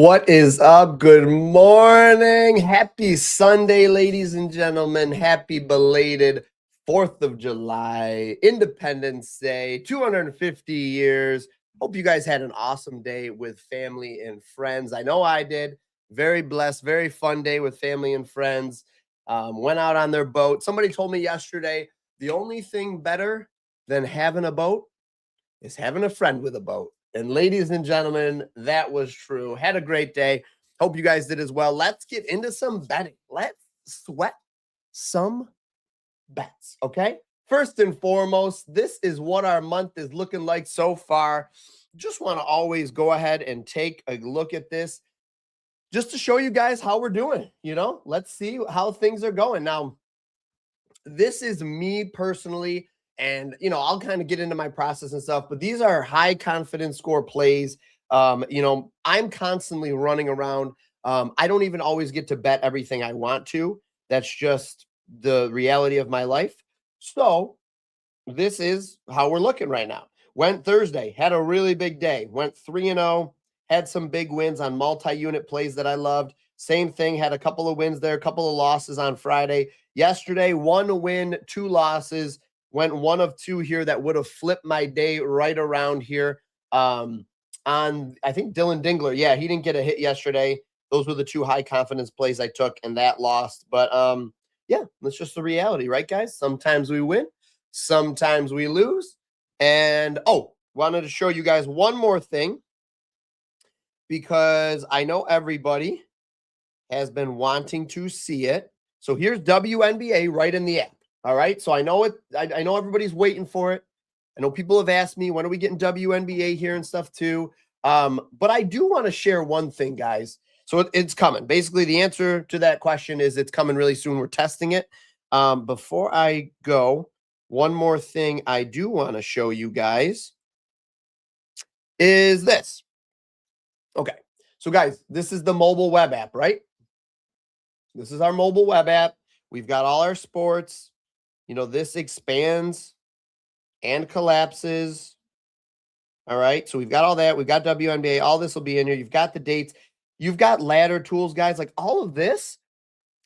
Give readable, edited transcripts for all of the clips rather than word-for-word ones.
What is up? Good morning. Happy Sunday, ladies and gentlemen. Happy belated 4th of July, Independence Day, 250 years. Hope you guys had an awesome day with family and friends. I know I did. Very blessed, very fun day with family and friends. Went out on their boat. Somebody told me yesterday, the only thing better than having a boat is having a friend with a boat. And ladies and gentlemen, that was true. Had a great day. Hope you guys did as well. Let's get into some betting. Let's sweat some bets, okay? First and foremost, this is what our month is looking like so far. Just want to always go ahead and take a look at this just to show you guys how we're doing. Let's see how things are going. Now, this is me personally. And, I'll kind of get into my process and stuff, but these are high confidence score plays. I'm constantly running around. I don't even always get to bet everything I want to. That's just the reality of my life. So this is how we're looking right now. Went Thursday, had a really big day. Went 3-0, had some big wins on multi-unit plays that I loved. Same thing, had a couple of wins there, a couple of losses on Friday. Yesterday, 1 win, 2 losses. Went 1 of 2 here that would have flipped my day right around here. On, I think, Dylan Dingler. Yeah, he didn't get a hit yesterday. Those were the 2 high confidence plays I took, and that lost. But yeah, that's just the reality, right, guys? Sometimes we win, sometimes we lose. And wanted to show you guys one more thing, because I know everybody has been wanting to see it. So here's WNBA right in the app. All right. So I know it. I know everybody's waiting for it. I know people have asked me, when are we getting WNBA here and stuff too? But I do want to share one thing, guys. So it's coming. Basically, the answer to that question is it's coming really soon. We're testing it. Before I go, one more thing I do want to show you guys is this. Okay. So guys, this is the mobile web app, right? This is our mobile web app. We've got all our sports. This expands and collapses. All right. So we've got all that. We've got WNBA. All this will be in here. You've got the dates. You've got ladder tools, guys. Like all of this,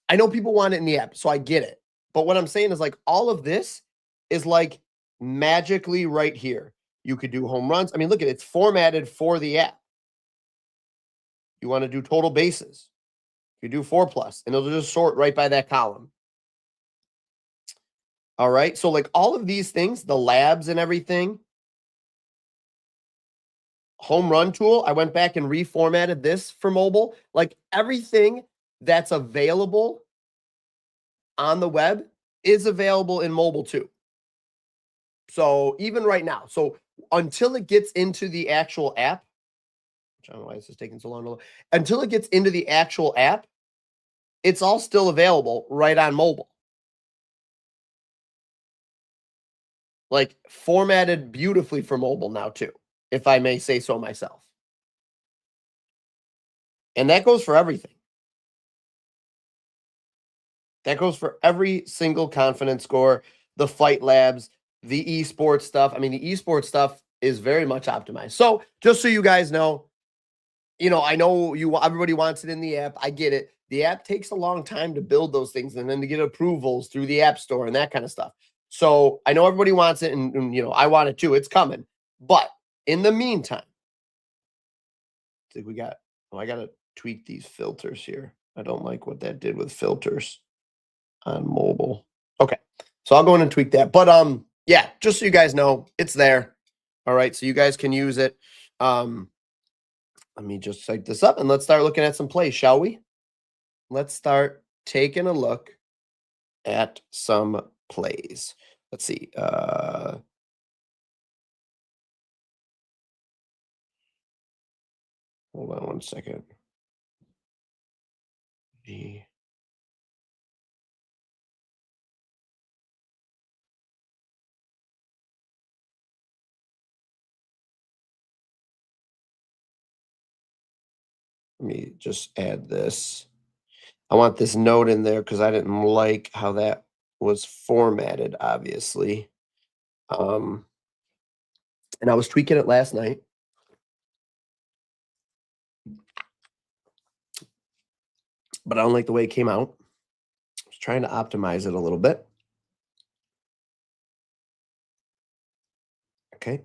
I know people want it in the app, so I get it. But what I'm saying is, like, all of this is like magically right here. You could do home runs. I mean, look at it. It's formatted for the app. You want to do total bases. You do 4+, and it'll just sort right by that column. All right. So like all of these things, the labs and everything, home run tool, I went back and reformatted this for mobile. Like everything that's available on the web is available in mobile too. So even right now, so until it gets into the actual app, which I don't know why this is taking so long to load, until it gets into the actual app, it's all still available right on mobile. Like formatted beautifully for mobile now too, if I may say so myself. And that goes for everything. That goes for every single confidence score, the fight labs, the eSports stuff. I mean, the eSports stuff is very much optimized. So just so you guys know, I know everybody wants it in the app. I get it. The app takes a long time to build those things and then to get approvals through the app store and that kind of stuff. So I know everybody wants it, and I want it too. It's coming. But in the meantime, I think I got to tweak these filters here. I don't like what that did with filters on mobile. Okay. So I'll go in and tweak that. But yeah, just so you guys know, it's there. All right. So you guys can use it. Let me just type this up and let's start looking at some plays, shall we? Let's start taking a look at some plays. Let's see. Hold on one second. G. Let me just add this. I want this note in there because I didn't like how that was formatted, obviously. And I was tweaking it last night. but I don't like the way it came out. I was trying to optimize it a little bit. Okay.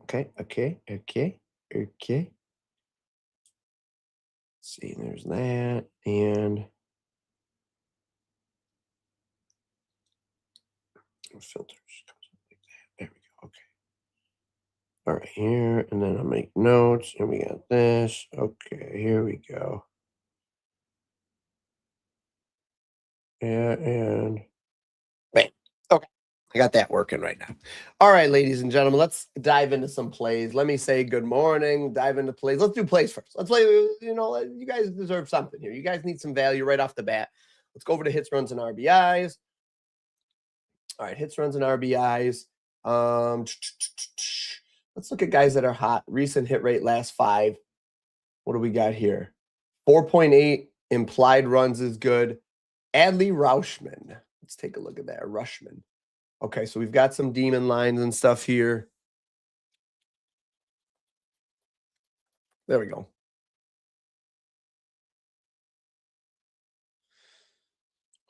See, there's that, and filters. There we go. Okay. All right, here, and then I'll make notes, and we got this. Okay, here we go. Yeah, and bam. Okay. I got that working right now. All right, ladies and gentlemen, let's dive into some plays. Let me say good morning, dive into plays. Let's do plays first. Let's play, you guys deserve something here. You guys need some value right off the bat. Let's go over to hits, runs, and RBIs. All right, hits, runs, and RBIs. Let's look at guys that are hot. Recent hit rate, last 5. What do we got here? 4.8 implied runs is good. Adley Rauschman. Let's take a look at that. Rushman. Okay, so we've got some demon lines and stuff here. There we go.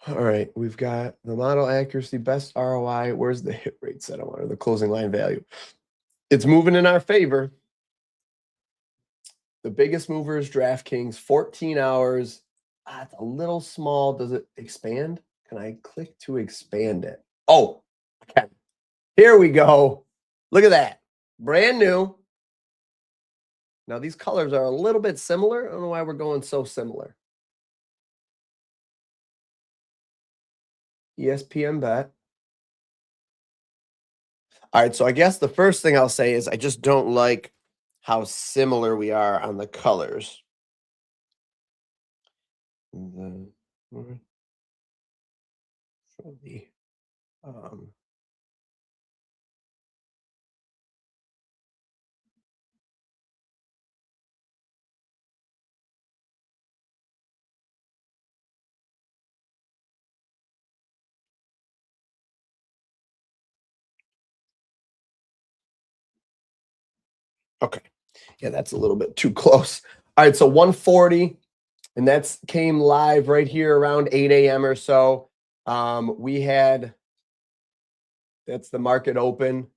All right, we've got the model accuracy, best ROI. Where's the hit rate set on, or the closing line value? It's moving in our favor. The biggest mover is DraftKings, 14 hours. It's a little small. Does it expand? Can I click to expand it? Oh, okay. Here we go. Look at that. Brand new. Now, these colors are a little bit similar. I don't know why we're going so similar. ESPN bet. All right, so I guess the first thing I'll say is I just don't like how similar we are on the colors. Okay. Yeah, that's a little bit too close. All right, so 140, and that's came live right here around 8 a.m. or so. We had, that's the market open.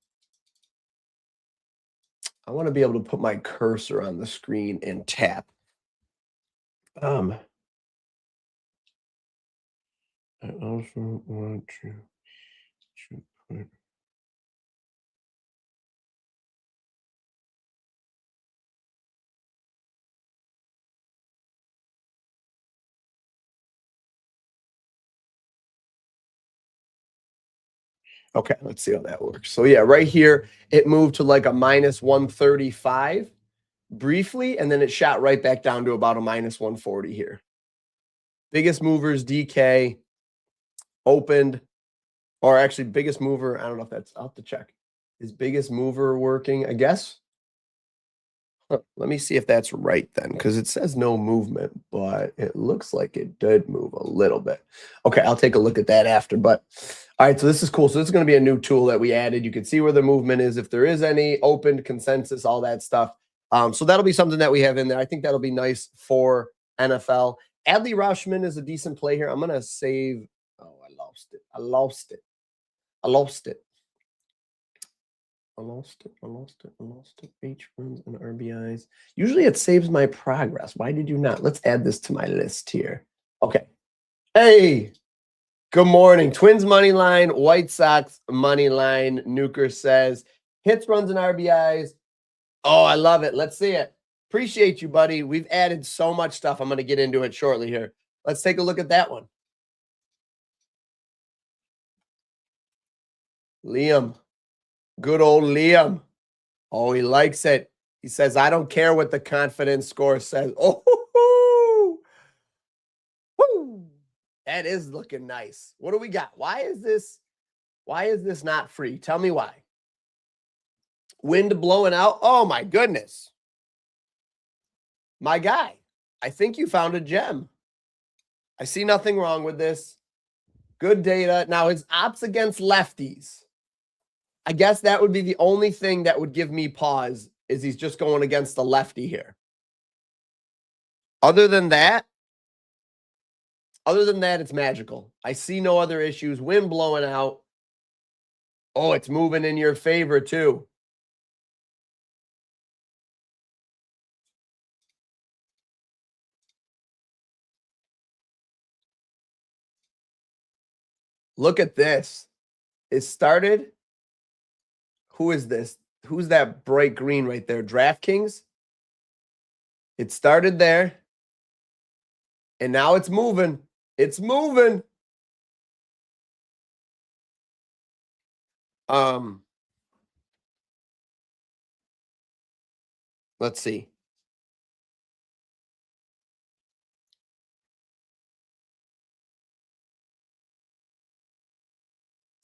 I want to be able to put my cursor on the screen and tap. I also want to put. Okay, let's see how that works. So yeah, right here, it moved to like a minus 135 briefly, and then it shot right back down to about a minus 140 here. Biggest movers, DK, opened, or actually biggest mover, I don't know if that's, I'll have to check. Is biggest mover working, I guess? Let me see if that's right then, because it says no movement, but it looks like it did move a little bit. Okay, I'll take a look at that after. But all right, so this is cool. So this is going to be a new tool that we added. You can see where the movement is, if there is any, opened, consensus, all that stuff. So that'll be something that we have in there. I think that'll be nice for NFL. Adley Rauschman is a decent play here. I'm going to save. Oh, I lost it. I lost it. H runs and RBIs. Usually it saves my progress. Why did you not? Let's add this to my list here. Okay. Hey, good morning. Twins money line, White Sox money line. Nuker says hits, runs, and RBIs. Oh, I love it. Let's see it. Appreciate you, buddy. We've added so much stuff. I'm going to get into it shortly here. Let's take a look at that one. Liam. Good old Liam. Oh, he likes it. He says, I don't care what the confidence score says. Oh, woo. That is looking nice. What do we got? Why is this not free? Tell me why. Wind blowing out. Oh, my goodness. My guy, I think you found a gem. I see nothing wrong with this. Good data. Now, his ops against lefties. I guess that would be the only thing that would give me pause, is he's just going against the lefty here. Other than that, Other than that, it's magical. I see no other issues. Wind blowing out. Oh, it's moving in your favor too. Look at this. It started. Who is this? Who's that bright green right there? DraftKings? It started there. And now it's moving. It's moving. Let's see.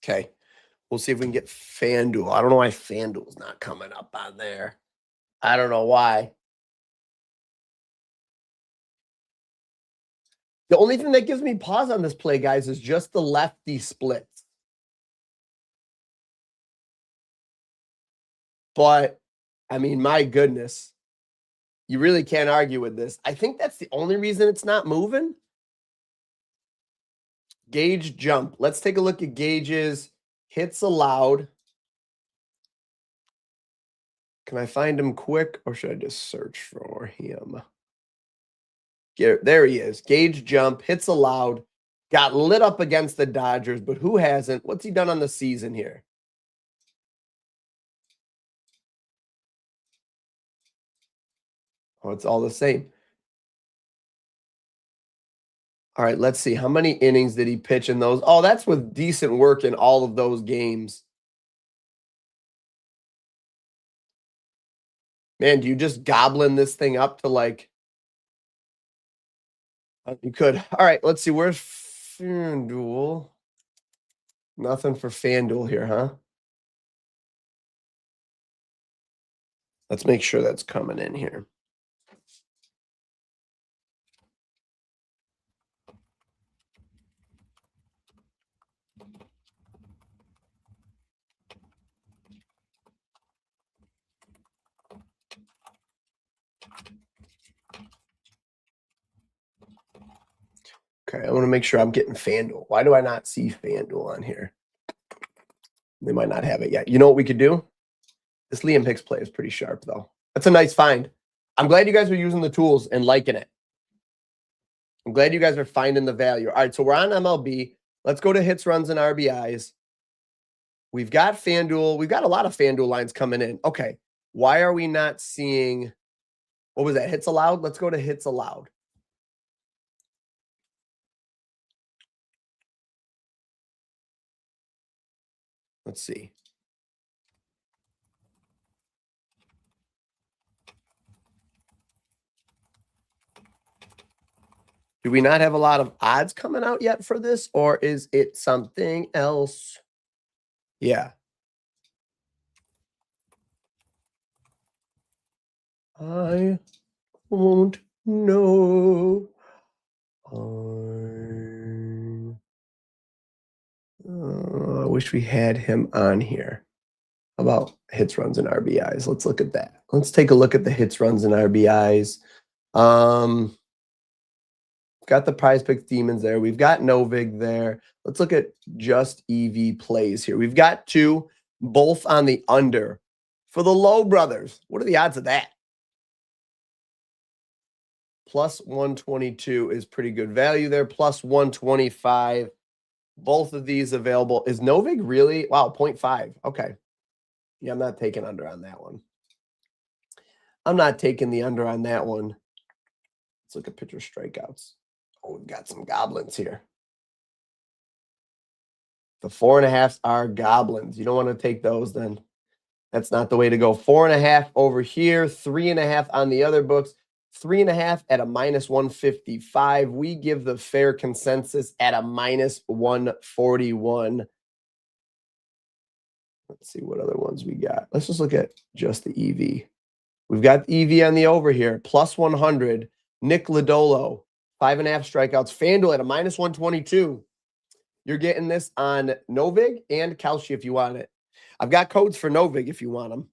Okay. We'll see if we can get FanDuel. I don't know why FanDuel's not coming up on there. I don't know why. The only thing that gives me pause on this play, guys, is just the lefty splits. But, I mean, my goodness. You really can't argue with this. I think that's the only reason it's not moving. Gauge jump. Let's take a look at gauges. Hits allowed. Can I find him quick, or should I just search for him? There he is. Gauge jump. Hits allowed. Got lit up against the Dodgers, but who hasn't? What's he done on the season here? Oh, it's all the same. All right, let's see. How many innings did he pitch in those? Oh, that's with decent work in all of those games. Man, do you just goblin this thing up to like... You could. All right, let's see. Where's FanDuel? Nothing for FanDuel here, huh? Let's make sure that's coming in here. Okay, I want to make sure I'm getting FanDuel. Why do I not see FanDuel on here? They might not have it yet. You know what we could do? This Liam Hicks play is pretty sharp, though. That's a nice find. I'm glad you guys are using the tools and liking it. I'm glad you guys are finding the value. All right, so we're on MLB. Let's go to hits, runs, and RBIs. We've got FanDuel. We've got a lot of FanDuel lines coming in. Okay, why are we not seeing... What was that? Hits allowed? Let's go to hits allowed. Let's see. Do we not have a lot of odds coming out yet for this, or is it something else? Yeah. I won't know. I wish we had him on here. How about hits, runs, and RBIs? Let's look at that. Let's take a look at the hits, runs, and RBIs. Got the PrizePicks demons there. We've got Novig there. Let's look at just EV plays here. We've got two, both on the under. For the Low brothers, what are the odds of that? Plus 122 is pretty good value there. Plus 125. Both of these available. Is Novig really? Wow, 0.5. Okay. Yeah, I'm not taking under on that one. I'm not taking the under on that one. Let's look at pitcher strikeouts. Oh, we've got some goblins here. The 4.5s are goblins. You don't want to take those then. That's not the way to go. 4.5 over here, 3.5 on the other books, 3.5 at a minus 155. We give the fair consensus at a minus 141. Let's see what other ones we got. Let's just look at just the EV. We've got EV on the over here, plus 100. Nick Lodolo, 5.5 strikeouts. FanDuel at a minus 122. You're getting this on Novig and Kalshi if you want it. I've got codes for Novig if you want them.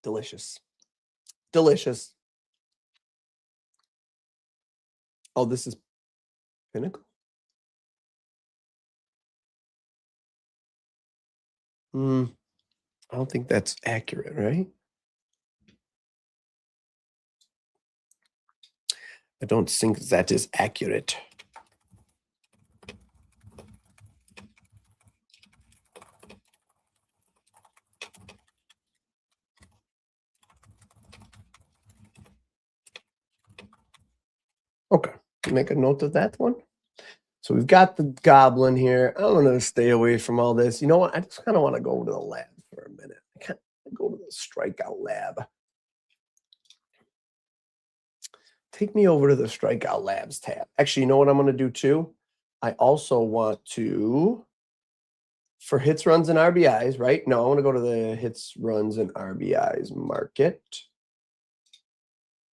Delicious. Delicious. Oh, this is Pinnacle? I don't think that's accurate, right? I don't think that is accurate. Okay, make a note of that one. So we've got the goblin here. I'm going to stay away from all this. You know what? I just kind of want to go to the lab for a minute. I can't go to the strikeout lab. Take me over to the strikeout labs tab. Actually, you know what I'm going to do too? I also want to, for hits, runs, and RBIs, right? No, I want to go to the hits, runs, and RBIs market.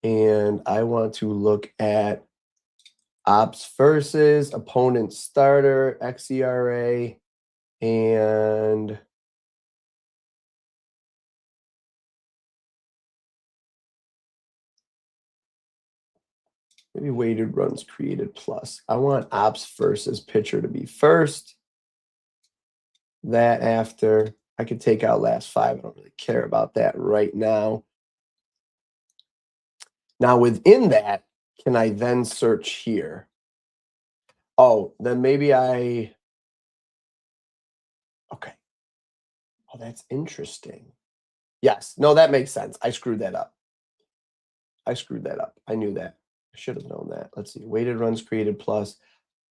And I want to look at ops versus, opponent starter, xERA, and maybe weighted runs created plus. I want ops versus pitcher to be first. That after. I could take out last 5. I don't really care about that right now. Now within that, can I then search here? Oh, then maybe okay. Oh, that's interesting. Yes. No, that makes sense. I screwed that up. I knew that. I should have known that. Let's see. Weighted runs created plus,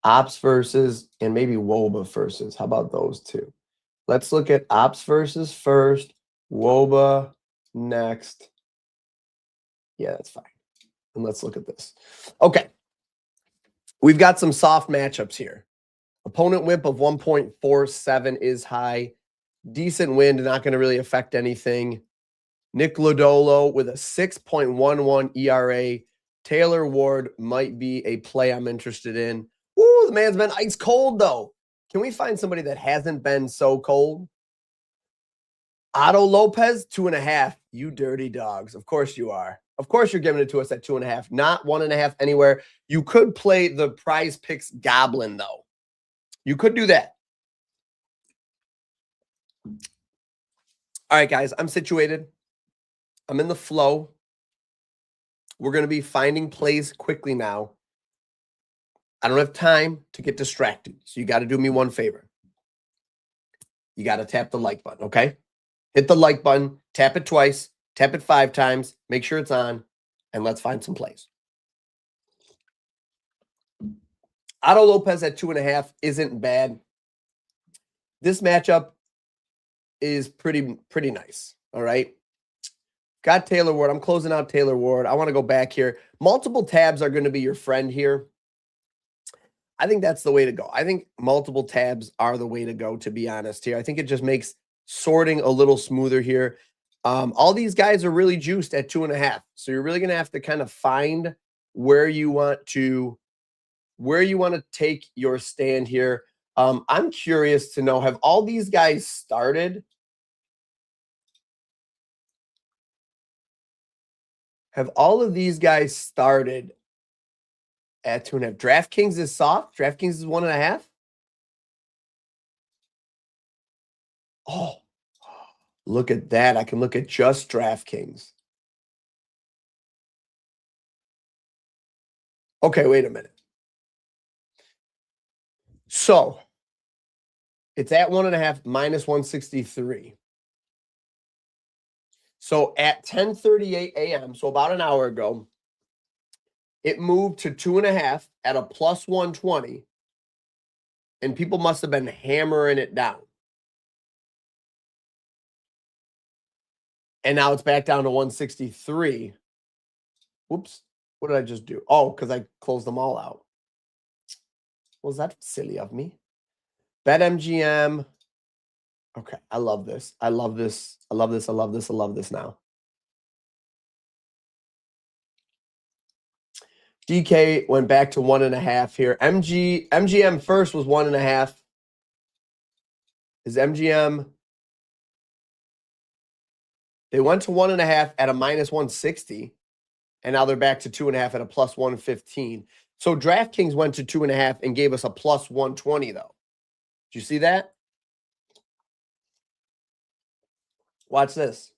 ops versus, and maybe WOBA versus. How about those two? Let's look at ops versus first, WOBA next. Yeah, that's fine. And let's look at this. Okay. We've got some soft matchups here. Opponent whip of 1.47 is high. Decent wind, not going to really affect anything. Nick Lodolo with a 6.11 ERA. Taylor Ward might be a play I'm interested in. Ooh, the man's been ice cold, though. Can we find somebody that hasn't been so cold? Otto Lopez, 2.5. You dirty dogs. Of course you are. Of course you're giving it to us at 2.5, not 1.5 anywhere. You could play the PrizePicks Goblin, though. You could do that. All right, guys, I'm situated. I'm in the flow. We're going to be finding plays quickly now. I don't have time to get distracted. So you got to do me one favor. You got to tap the like button, okay? Hit the like button, tap it twice, tap it 5 times, make sure it's on, and let's find some plays. Otto Lopez at 2.5 isn't bad. This matchup is pretty nice, all right? Got Taylor Ward. I'm closing out Taylor Ward. I want to go back here. Multiple tabs are going to be your friend here. I think that's the way to go. I think multiple tabs are the way to go, to be honest here. I think it just makes sorting a little smoother here. All these guys are really juiced at 2.5. So you're really going to have to kind of find where you want to take your stand here. I'm curious to know, have all these guys started? Have all of these guys started at 2.5? DraftKings is soft. DraftKings is 1.5. Oh, look at that. I can look at just DraftKings. Okay, wait a minute. So it's at 1.5 minus 163. So at 10:38 a.m., so about an hour ago, it moved to 2.5 at a plus 120. And people must have been hammering it down. And now it's back down to 163. Whoops. What did I just do? Oh, because I closed them all out. Was that silly of me? BetMGM. Okay, I love this. I love this. I love this. I love this. I love this now. DK went back to 1.5 here. MGM first was 1.5. Is MGM? They went to 1.5 at a minus 160, and now they're back to 2.5 at a plus 115. So DraftKings went to 2.5 and gave us a plus 120 though. Did you see that? Watch this.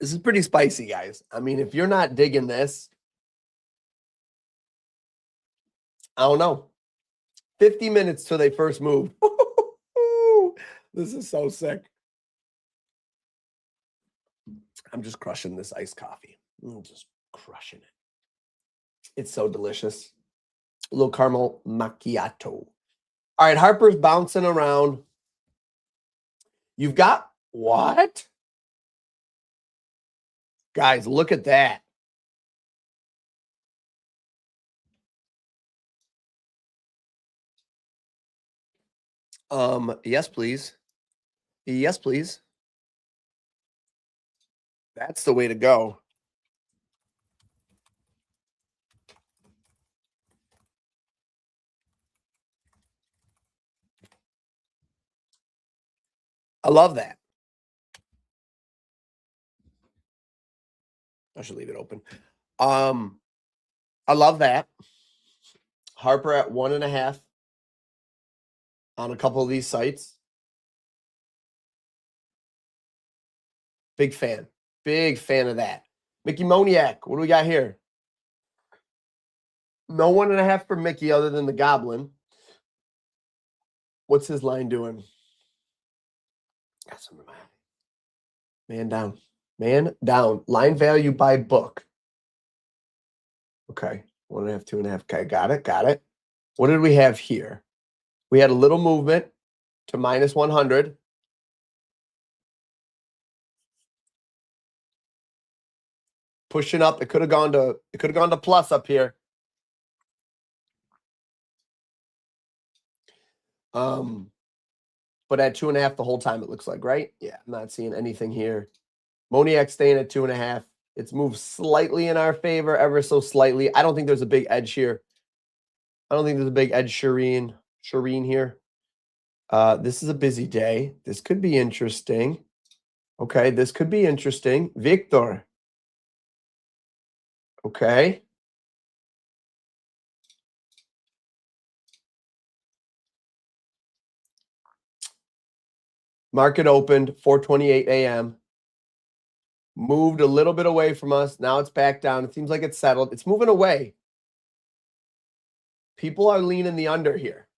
This is pretty spicy, guys. I mean, if you're not digging this, I don't know. 50 minutes till they first move. This is so sick. I'm just crushing this iced coffee. I'm just crushing it. It's so delicious. A little caramel macchiato. All right, Harper's bouncing around. You've got what? Guys, look at that. Yes, please. Yes, please. That's the way to go. I love that. I should leave it open. I love that. Harper at 1.5 on a couple of these sites. Big fan. Big fan of that. Mickey Moniak, what do we got here? No 1.5 for Mickey other than the Goblin. What's his line doing? Got some in my eye. Man down. Man down. Line value by book. Okay. 1.5, 2.5. Okay, got it. Got it. What did we have here? We had a little movement to minus 100. Pushing up. It could have gone to plus up here. But at 2.5 the whole time, it looks like, right? Yeah, I'm not seeing anything here. Moniak staying at 2.5. It's moved slightly in our favor, ever so slightly. I don't think there's a big edge here. I don't think there's a big edge, Shireen here. This is a busy day. This could be interesting. Okay, this could be interesting. Victor. Okay. Market opened 4:28 a.m. Moved a little bit away from us. Now it's back down. It seems like it's settled. It's moving away. People are leaning the under here.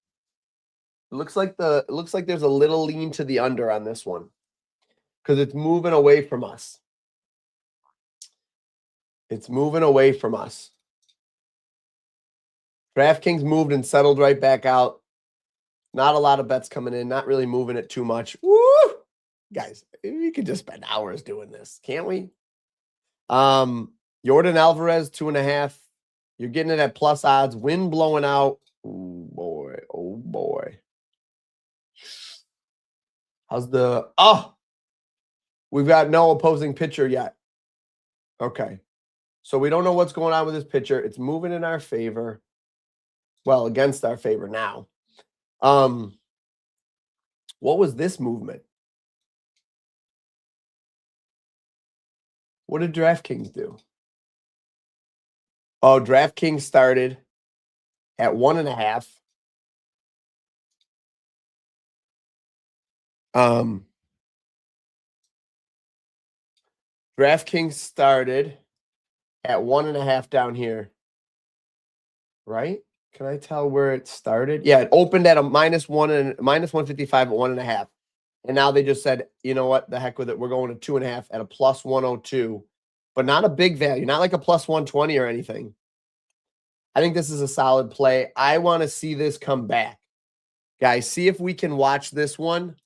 It looks like there's a little lean to the under on this one because it's moving away from us. It's moving away from us. DraftKings moved and settled right back out. Not a lot of bets coming in. Not really moving it too much. Woo! Guys, we could just spend hours doing this, can't we? Jordan Alvarez, 2.5. You're getting it at plus odds. Wind blowing out. Oh, boy. Oh, boy. How's the... Oh! We've got no opposing pitcher yet. Okay. So we don't know what's going on with this pitcher. It's moving in our favor. Well, against our favor now. What was this movement? What did DraftKings do? Oh, DraftKings started at 1.5. DraftKings started at 1.5 down here. Right? Can I tell where it started? Yeah, it opened at a -1 and -155 at 1.5. And now they just said, you know what? The heck with it. We're going to 2.5 at a plus 102. But not a big value, not like a plus 120 or anything. I think this is a solid play. I want to see this come back. Guys, see if we can watch this one.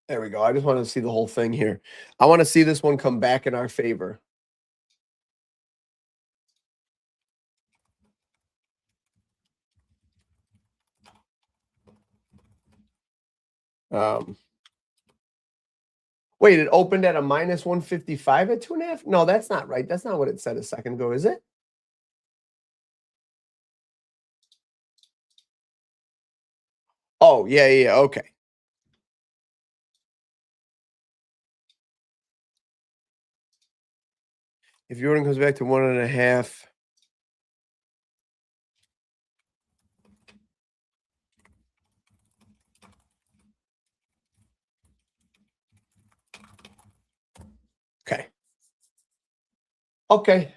There we go. I just want to see the whole thing here. I want to see this one come back in our favor. Wait, it opened at a -155 at 2.5? No, that's not right. That's not what it said a second ago, is it? Oh, yeah. Okay. If Jordan comes back to 1.5. Okay. Okay.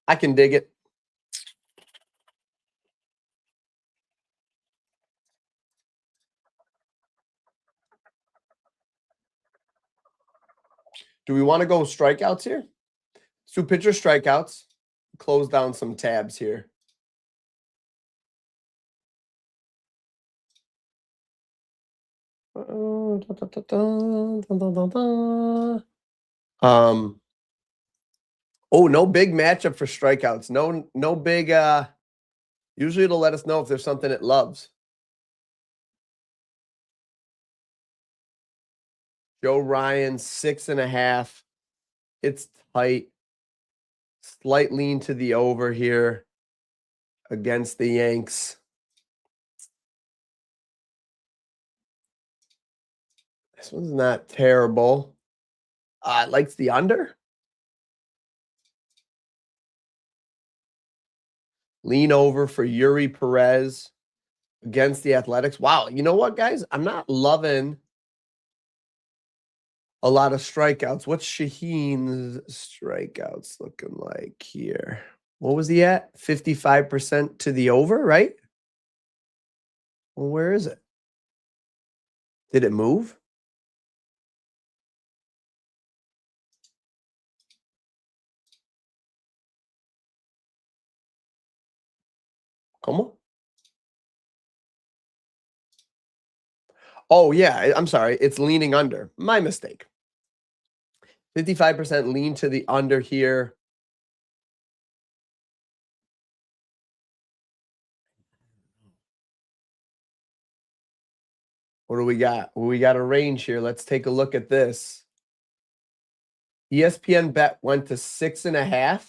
I can dig it. Do we want to go strikeouts here? 2 pitcher strikeouts. Close down some tabs here. Oh, no big matchup for strikeouts. No big usually it'll let us know if there's something it loves. Joe Ryan, 6.5. It's tight. Slight lean to the over here against the Yanks. This one's not terrible. Likes the under. Lean over for Yuri Perez against the Athletics. Wow, you know what, guys? I'm not loving a lot of strikeouts. What's Shaheen's strikeouts looking like here? What was he at? 55% to the over, right? Well, where is it? Did it move? Come on. Oh, yeah. I'm sorry. It's leaning under. My mistake. 55% lean to the under here. What do we got? Well, we got a range here. Let's take a look at this. ESPN bet went to 6.5.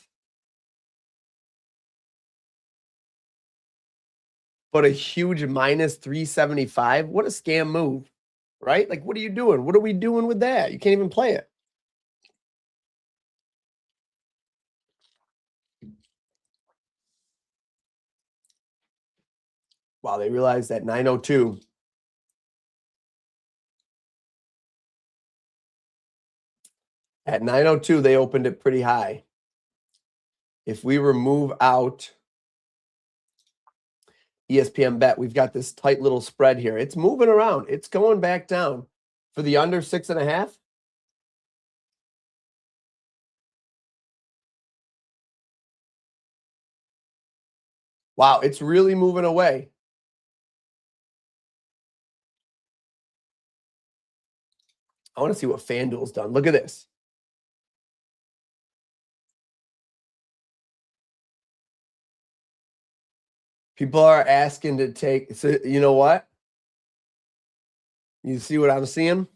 But a huge minus 375. What a scam move, right? Like, what are you doing? What are we doing with that? You can't even play it. Wow, they realized that 902. At 902, they opened it pretty high. If we remove out ESPN bet, we've got this tight little spread here. It's moving around. It's going back down. For the under 6.5. Wow, it's really moving away. I want to see what FanDuel's done. Look at this. People are asking to take. So you know what? You see what I'm seeing?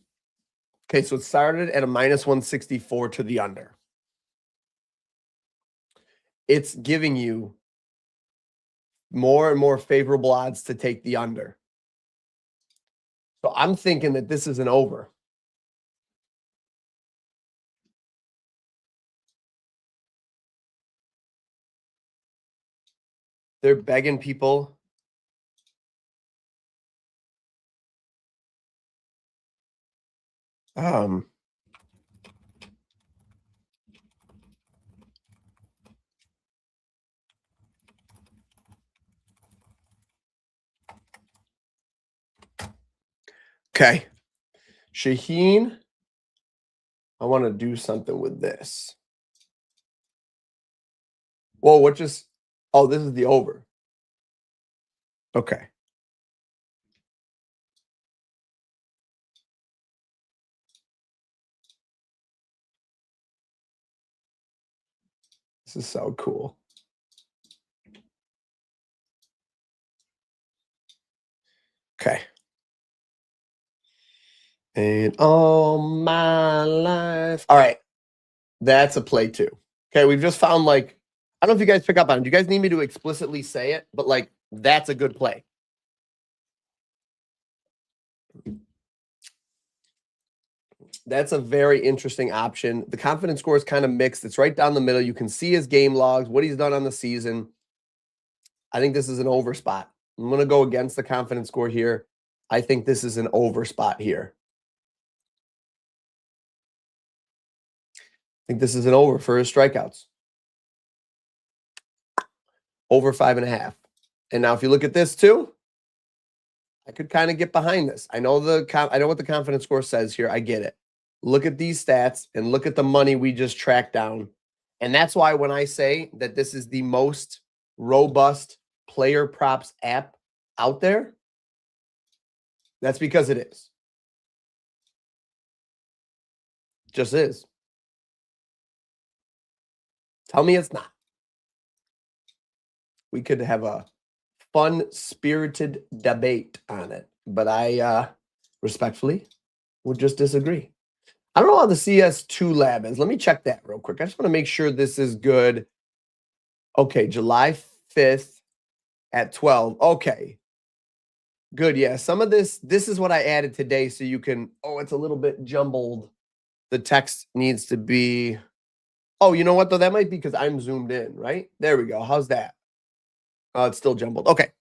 Okay, so it started at a minus 164 to the under. It's giving you more and more favorable odds to take the under. So I'm thinking that this is an over. They're begging people. Okay. Shaheen, I want to do something with this. Whoa, what just? Oh, this is the over. Okay. This is so cool. Okay. And all my life. All right. That's a play too. Okay. We've just found like, I don't know if you guys pick up on it. Do you guys need me to explicitly say it? But like, that's a good play. That's a very interesting option. The confidence score is kind of mixed. It's right down the middle. You can see his game logs, what he's done on the season. I think this is an over spot. I'm going to go against the confidence score here. I think this is an over spot here. I think this is an over for his strikeouts. Over 5.5. And now if you look at this too, I could kind of get behind this. I know what the confidence score says here. I get it. Look at these stats and look at the money we just tracked down. And that's why when I say that this is the most robust player props app out there, that's because it is. Just is. Tell me it's not. We could have a fun, spirited debate on it, but I respectfully would just disagree. I don't know how the CS2 lab is. Let me check that real quick. I just want to make sure this is good. Okay, July 5th at 12. Okay. Good, yeah. Some of this is what I added today so you can, it's a little bit jumbled. The text needs to be, you know what, though? That might be because I'm zoomed in, right? There we go. How's that? Oh, it's still jumbled. Okay.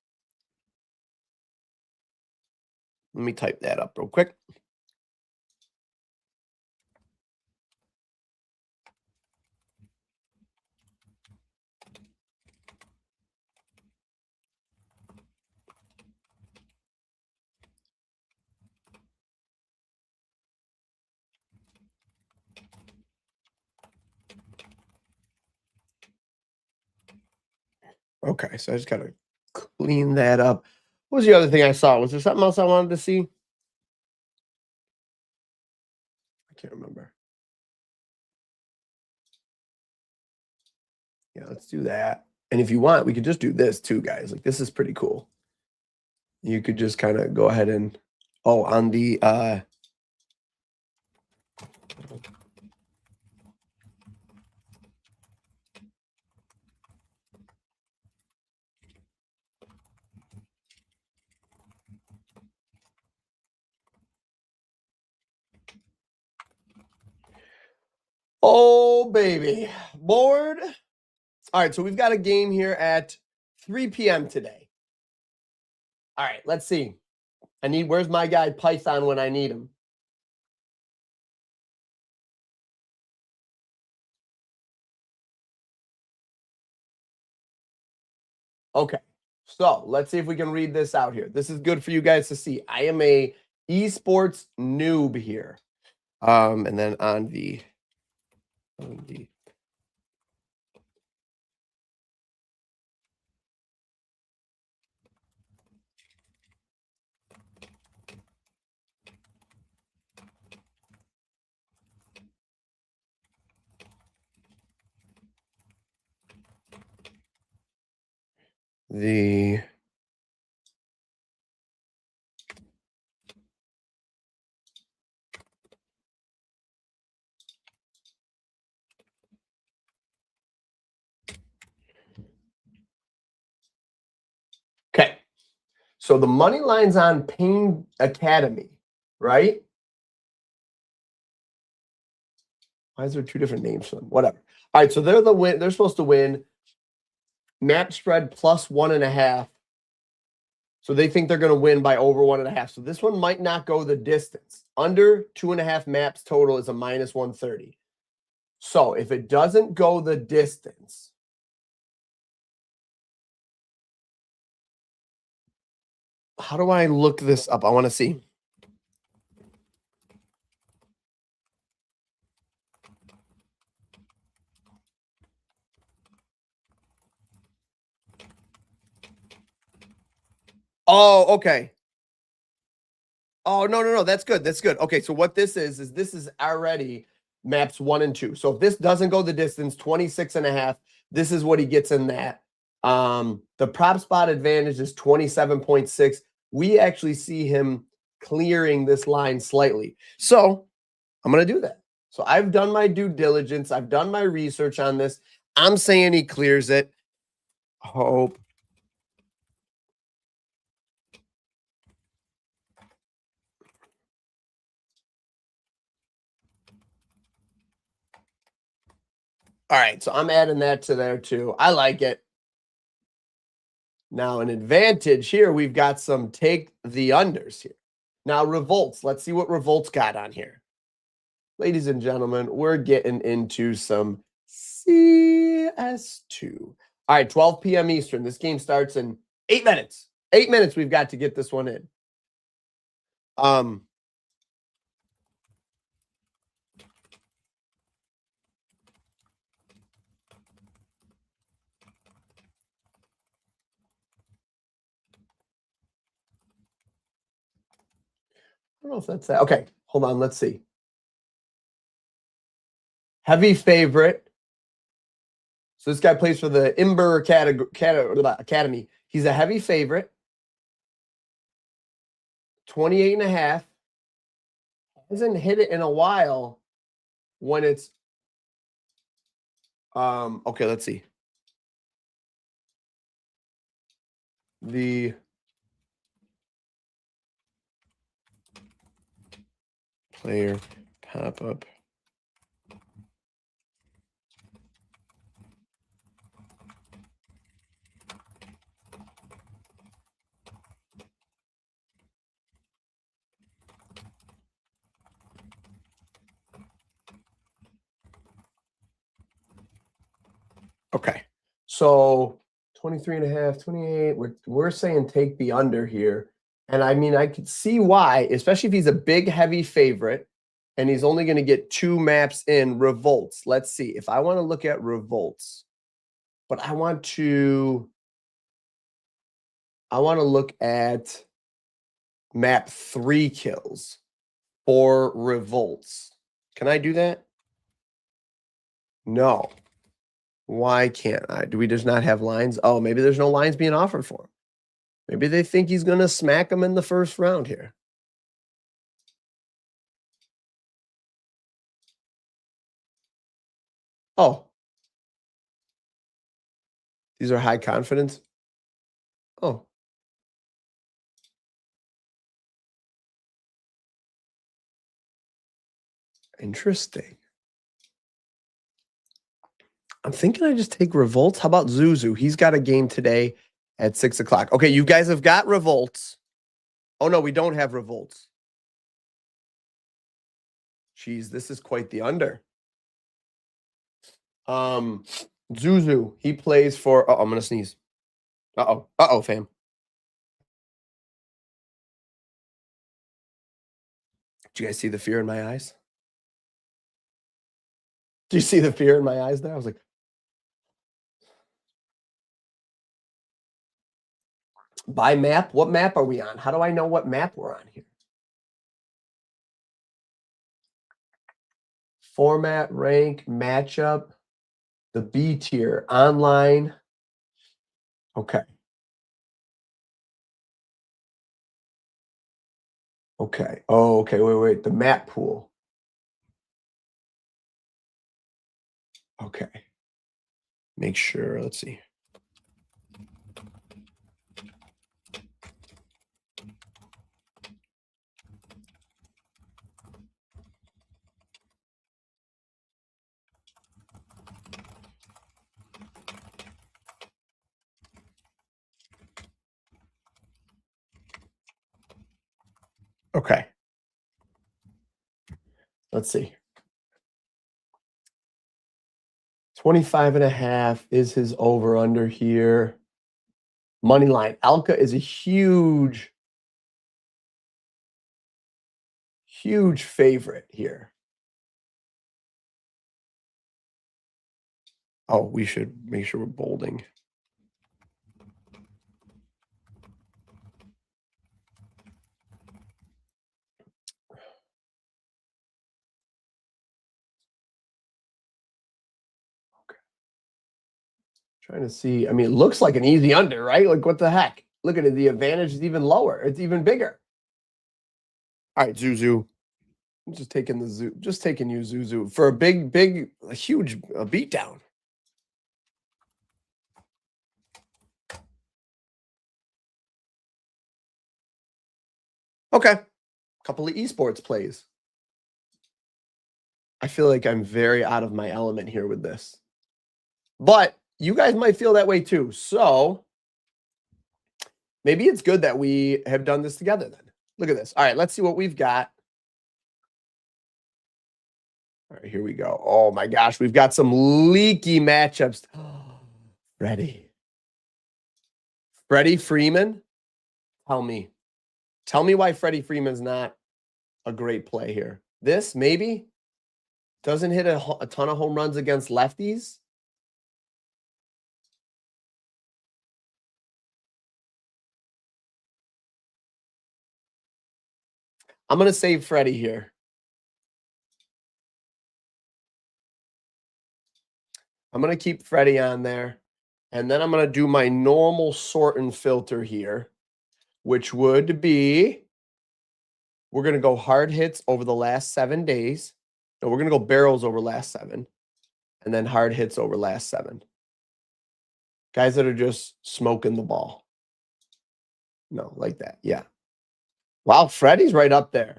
Let me type that up real quick. Okay, so I just got to clean that up. What was the other thing I saw? Was there something else I wanted to see? I can't remember. Yeah, let's do that. And if you want, we could just do this too, guys. Like, this is pretty cool. You could just kind of go ahead and, on the, oh, baby. Board. All right, so we've got a game here at 3 p.m. today. All right, let's see. Where's my guy Python when I need him? Okay, so let's see if we can read this out here. This is good for you guys to see. I am a eSports noob here. And then on the okay. So the money line's on Payne Academy, right? Why is there two different names for them? Whatever. All right, so they're the win. They're supposed to win. Map spread plus 1.5. So they think they're going to win by over 1.5. So this one might not go the distance. Under 2.5 maps total is a minus 130. So if it doesn't go the distance, how do I look this up? I want to see. Oh, okay. Oh, no. That's good. That's good. Okay, so what this is this is already maps 1 and 2. So if this doesn't go the distance, 26.5, this is what he gets in that. The prop spot advantage is 27.6. We actually see him clearing this line slightly. So I'm going to do that. So I've done my due diligence. I've done my research on this. I'm saying he clears it. Hope. All right, so I'm adding that to there too. I like it. Now, an advantage here, we've got some take the unders here. Now, revolts. Let's see what revolts got on here. Ladies and gentlemen, we're getting into some CS2. All right, 12 p.m. Eastern. This game starts in 8 minutes. 8 minutes we've got to get this one in. I don't know if that's that. Okay, hold on. Let's see. Heavy favorite. So this guy plays for the Imber Academy. He's a heavy favorite. 28.5. Hasn't hit it in a while when it's okay, let's see. The player pop-up. Okay. So 23.5, 28. We're saying take the under here. And I mean, I could see why, especially if he's a big, heavy favorite and he's only going to get 2 maps in revolts. Let's see. If I want to look at revolts, but I want to look at map 3 kills for revolts. Can I do that? No. Why can't I? Do we just not have lines? Oh, maybe there's no lines being offered for him. Maybe they think he's going to smack him in the first round here. Oh. These are high confidence? Oh. Interesting. I'm thinking I just take revolts. How about Zuzu? He's got a game today at 6 o'clock. Okay, you guys have got revolts. Oh, no, we don't have revolts. Jeez, this is quite the under. Zuzu, he plays for... Oh, I'm going to sneeze. Uh-oh. Uh-oh, fam. Did you guys see the fear in my eyes? Do you see the fear in my eyes there? I was like... By map? What map are we on? How do I know what map we're on here? Format, rank, matchup, the B tier, online. Okay. Okay. Oh, okay. Wait. The map pool. Okay. Make sure. Let's see. Okay. Let's see. 25.5 is his over under here. Money line. Alka is a huge favorite here. Oh, we should make sure we're bolding. Okay. Trying to see. I mean, it looks like an easy under, right? Like, what the heck? Look at it. The advantage is even lower. It's even bigger. All right, Zuzu. I'm just taking you, Zuzu, for a huge beatdown. Okay. Couple of eSports plays. I feel like I'm very out of my element here with this. But you guys might feel that way too. So maybe it's good that we have done this together then. Look at this. All right, let's see what we've got. All right, here we go. Oh my gosh, we've got some leaky matchups. Freddie Freeman. Tell me why Freddie Freeman's not a great play here. This maybe doesn't hit a ton of home runs against lefties. I'm going to save Freddie here. I'm going to keep Freddie on there. And then I'm going to do my normal sort and filter here, which would be, we're going to go hard hits over the last 7 days. No, we're going to go barrels over last 7. And then hard hits over last 7. Guys that are just smoking the ball. No, like that. Yeah. Wow, Freddie's right up there.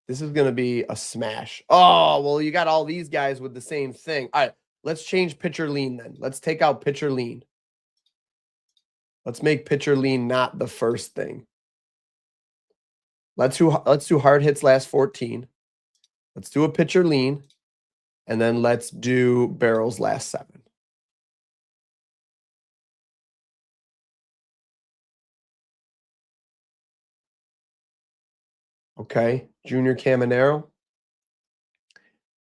This is going to be a smash. Oh, well, you got all these guys with the same thing. All right, let's change pitcher lean then. Let's take out pitcher lean. Let's make pitcher lean not the first thing. Let's do hard hits last 14. Let's do a pitcher lean. And then let's do barrels last 7. Okay, Junior Caminero.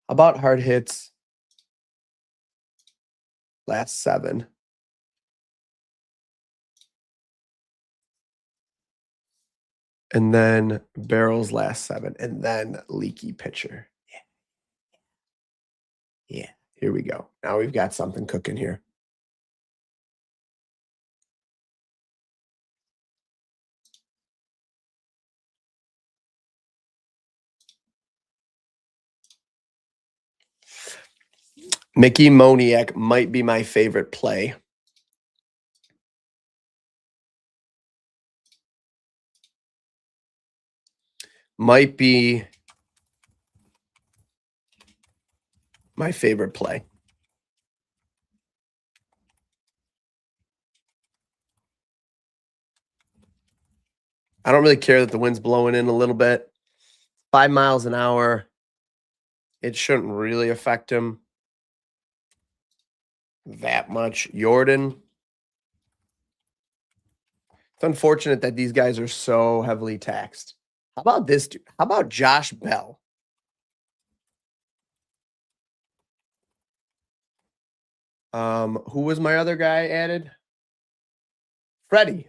How about hard hits last 7? And then barrels last 7. And then leaky pitcher. Yeah, here we go. Now we've got something cooking here. Mickey Moniak might be my favorite play. Might be my favorite play. I don't really care that the wind's blowing in a little bit. 5 miles an hour. It shouldn't really affect him that much. Jordan. It's unfortunate that these guys are so heavily taxed. How about this dude? How about Josh Bell? Who was my other guy added? Freddie.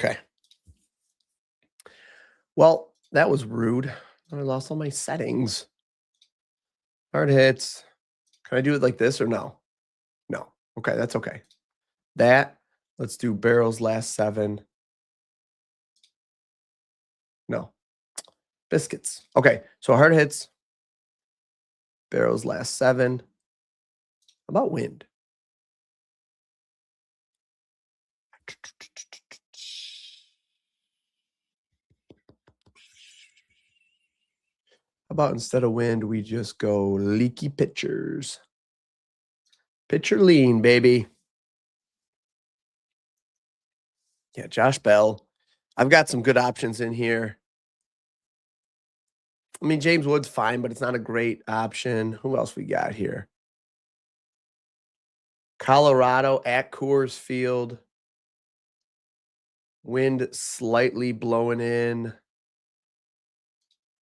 Okay. Well, that was rude. I lost all my settings. Hard hits. Can I do it like this or no? No. Okay, that's okay. That, let's do barrels last 7. No. Biscuits. Okay, so hard hits. Barrels last 7. How about wind? How about instead of wind, we just go leaky pitchers? Pitcher lean, baby. Yeah, Josh Bell. I've got some good options in here. I mean, James Wood's fine, but it's not a great option. Who else we got here? Colorado at Coors Field. Wind slightly blowing in.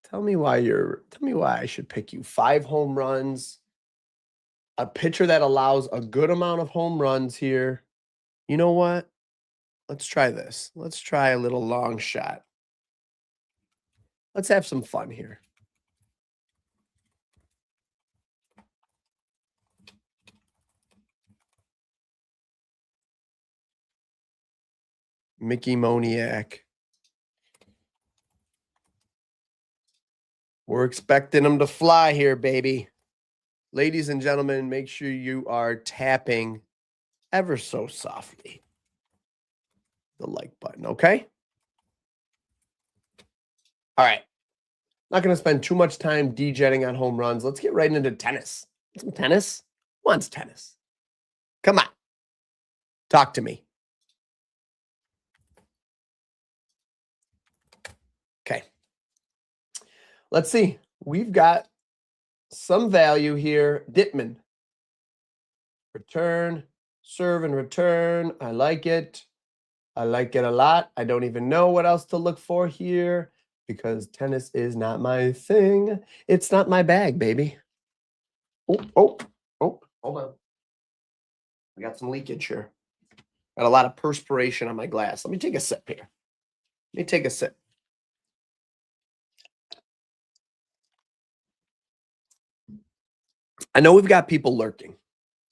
Tell me why I should pick you. 5 home runs. A pitcher that allows a good amount of home runs here. You know what? Let's try this. Let's try a little long shot. Let's have some fun here. Mickey Moniak. We're expecting them to fly here, baby. Ladies and gentlemen, make sure you are tapping ever so softly the like button, okay? All right. Not going to spend too much time dejetting on home runs. Let's get right into tennis. Some tennis? Who wants tennis? Come on. Talk to me. Okay. Let's see. We've got some value here. Dittman. Return, serve and return. I like it. I like it a lot. I don't even know what else to look for here because tennis is not my thing. It's not my bag, baby. Oh, hold on. We got some leakage here. Got a lot of perspiration on my glass. Let me take a sip here. Let me take a sip. I know we've got people lurking,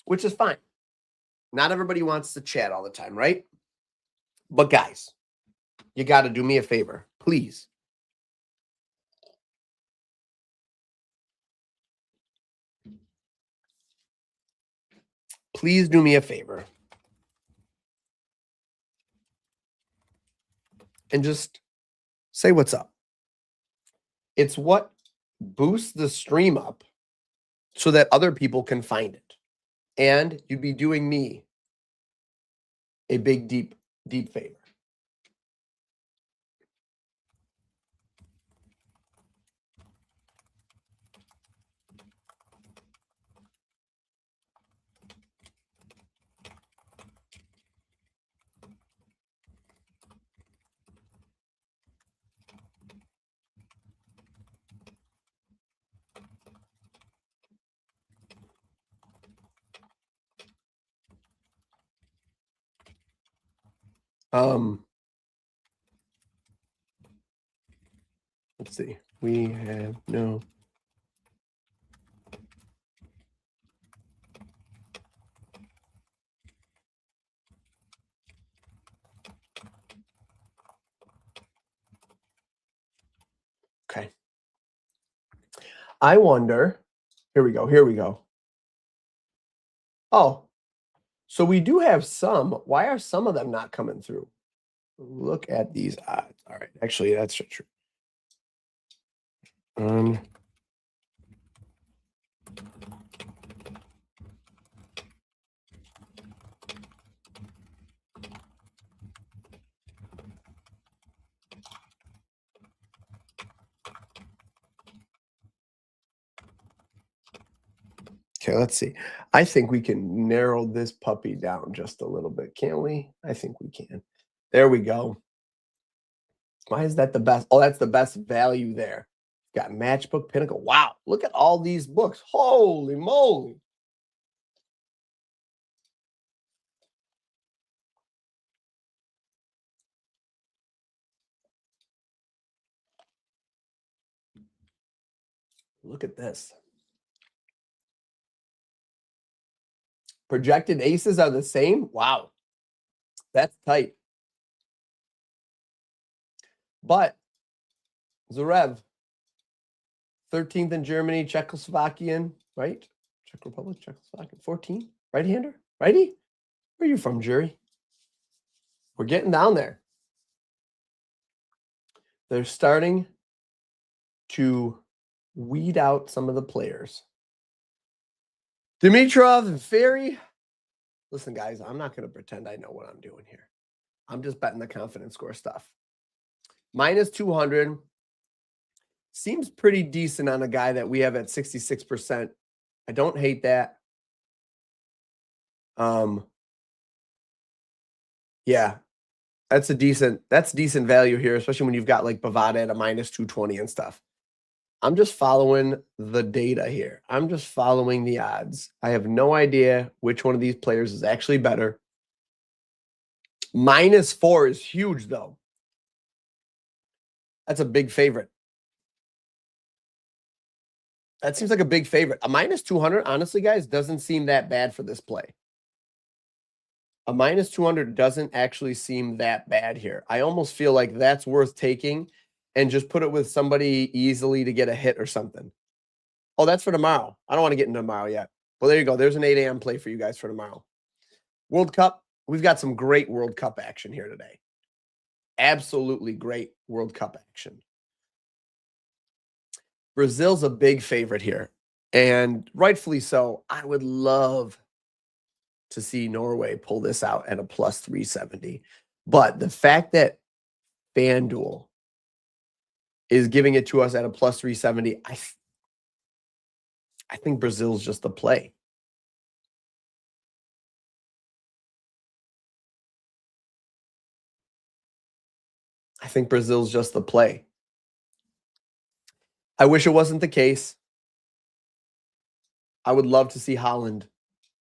which is fine. Not everybody wants to chat all the time, right? But guys, you got to do me a favor, please. Please do me a favor. And just say what's up. It's what boosts the stream up so that other people can find it. And you'd be doing me a big, deep, deep favor. Let's see. We have no. Okay. I wonder. Here we go. Here we go. Oh, so we do have some. Why are some of them not coming through? Look at these odds. All right. Actually, that's true. Okay, let's see. I think we can narrow this puppy down just a little bit, can't we? I think we can. There we go. Why is that the best? Oh, that's the best value there. Got Matchbook, Pinnacle. Wow, look at all these books. Holy moly. Look at this. Projected aces are the same? Wow. That's tight. But Zverev, 13th in Germany, Czechoslovakian, right? Czech Republic, Czechoslovakian, 14. Right-hander? Righty? Where are you from, Jury? We're getting down there. They're starting to weed out some of the players. Dimitrov and Ferry. Listen, guys, I'm not going to pretend I know what I'm doing here. I'm just betting the confidence score stuff. Minus 200 seems pretty decent on a guy that we have at 66%. I don't hate that. Yeah, that's decent value here, especially when you've got like Bovada at a minus 220 and stuff. I'm just following the data here. I'm just following the odds. I have no idea which one of these players is actually better. -4 is huge, though. That's a big favorite. That seems like a big favorite. A -200, honestly, guys, doesn't seem that bad for this play. A minus 200 doesn't actually seem that bad here. I almost feel like that's worth taking and just put it with somebody easily to get a hit or something. Oh, that's for tomorrow. I don't want to get into tomorrow yet. Well, there you go. There's an 8 a.m. play for you guys for tomorrow. World Cup. We've got some great World Cup action here today. Absolutely great World Cup action. Brazil's a big favorite here, and rightfully so. I would love to see Norway pull this out at a plus 370. But the fact that FanDuel is giving it to us at a plus 370, I think Brazil's just the play. I think Brazil's just the play. I wish it wasn't the case. I would love to see Holland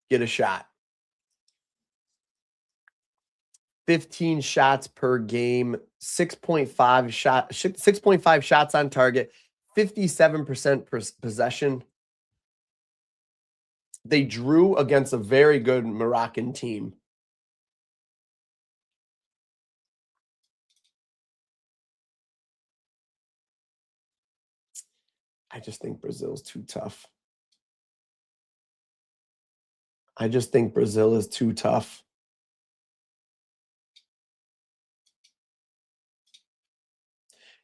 get a shot. 15 shots per game, 6.5 shots on target, 57% possession. They drew against a very good Moroccan team. I just think Brazil's too tough. I just think Brazil is too tough.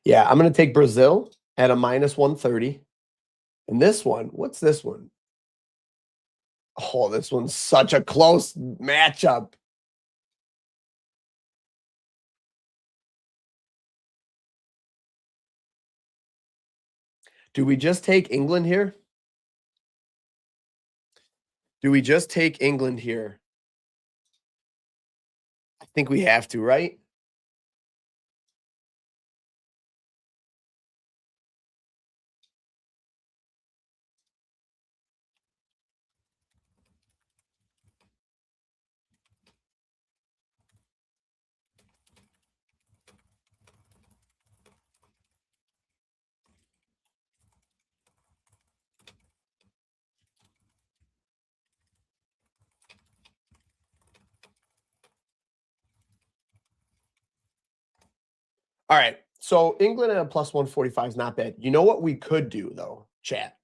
Yeah, I'm going to take Brazil at a minus 130. And this one, what's this one? Oh, this one's such a close matchup. Do we just take England here? Do we just take England here? I think we have to, right? All right. So England at a plus 145 is not bad. You know what we could do, though, chat?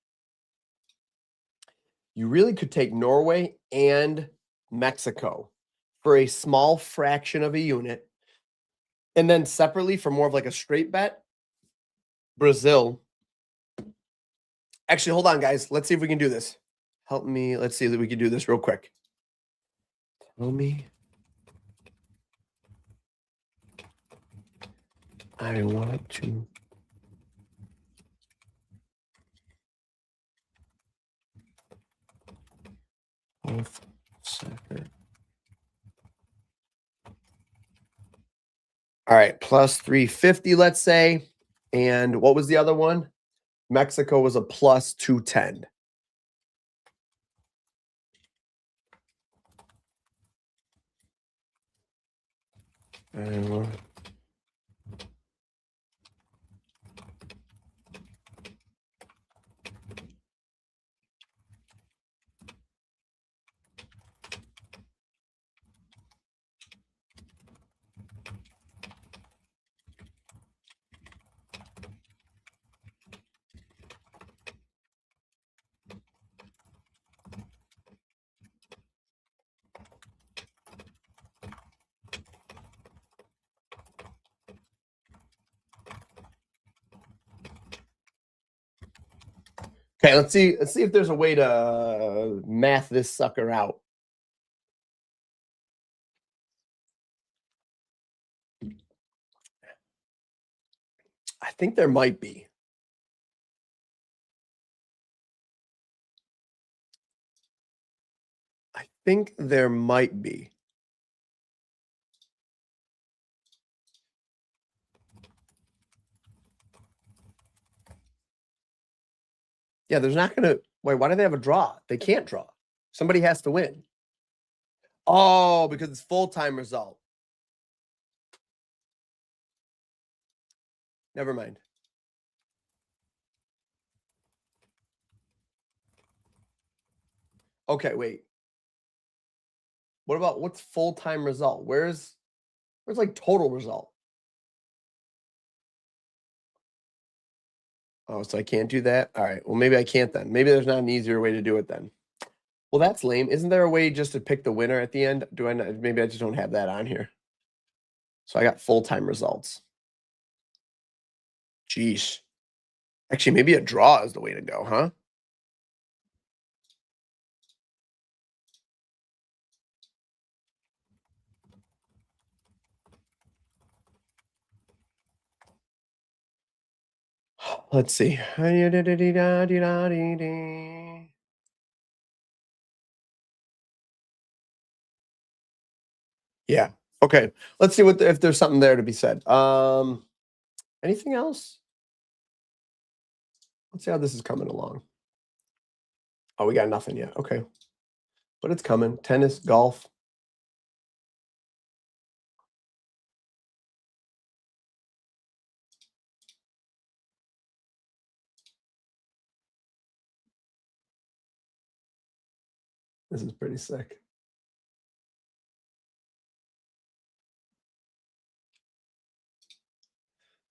You really could take Norway and Mexico for a small fraction of a unit. And then separately for more of like a straight bet, Brazil. Actually, hold on, guys. Let's see if we can do this. Help me. Let's see if we can do this real quick. Tell me. I want to. Soccer. All right, plus 350, let's say. And what was the other one? Mexico was a plus 210. Okay, let's see if there's a way to math this sucker out. I think there might be. I think there might be. Yeah, there's not going to. Wait, why do they have a draw? They can't draw. Somebody has to win. Oh, because it's full-time result. Never mind. Okay, wait. What about what's full-time result? Where's like total result? Oh, so I can't do that? All right. Well, maybe I can't then. Maybe there's not an easier way to do it then. Well, that's lame. Isn't there a way just to pick the winner at the end? Do I not? Maybe I just don't have that on here. So I got full-time results. Jeez. Actually, maybe a draw is the way to go, huh? Let's see. Yeah. Okay. Let's see if there's something there to be said. Anything else? Let's see how this is coming along. Oh, we got nothing yet. Okay. But it's coming. Tennis, golf. This is pretty sick.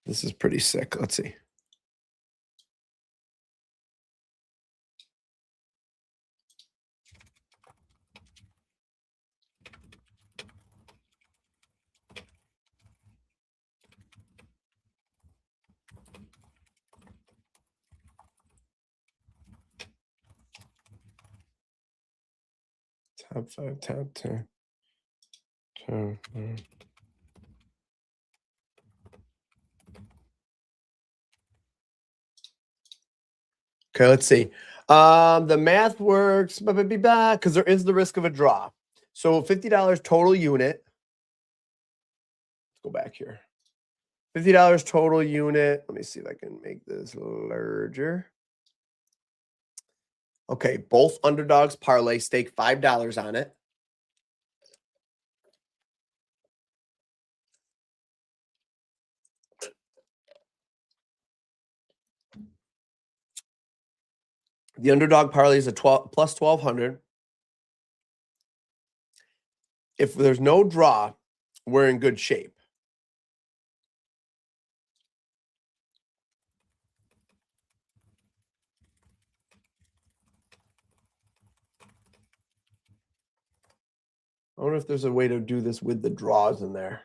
This is pretty sick. Let's see. Top 5, top 10. Okay, let's see. The math works because there is the risk of a draw. So $50 total unit. Let's go back here. $50 total unit. Let me see if I can make this larger. Okay, both underdogs parlay, stake $5 on it. The underdog parlay is a plus 1,200. If there's no draw, we're in good shape. I wonder if there's a way to do this with the draws in there.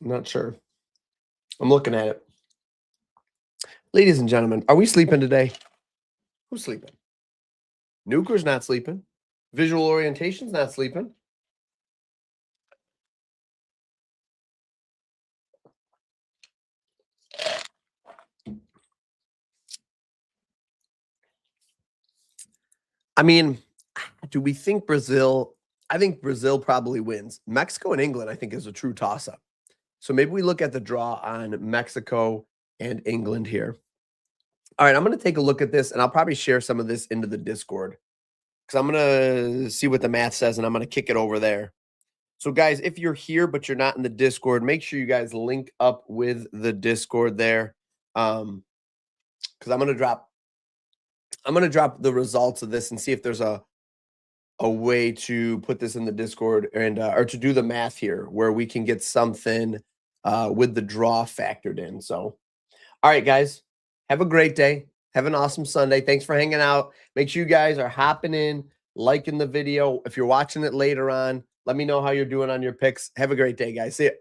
I'm not sure. I'm looking at it. Ladies and gentlemen, are we sleeping today? Who's sleeping? Nuker's not sleeping. Visual orientation's not sleeping. I mean, do we think Brazil? I think Brazil probably wins. Mexico and England, I think, is a true toss-up. So maybe we look at the draw on Mexico and England here. All right, I'm going to take a look at this, and I'll probably share some of this into the Discord because I'm going to see what the math says, and I'm going to kick it over there. So, guys, if you're here but you're not in the Discord, make sure you guys link up with the Discord there, because I'm going to drop the results of this and see if there's a way to put this in the Discord and or to do the math here where we can get something with the draw factored in. So, all right, guys, have a great day. Have an awesome Sunday. Thanks for hanging out. Make sure you guys are hopping in, liking the video. If you're watching it later on, let me know how you're doing on your picks. Have a great day, guys. See ya.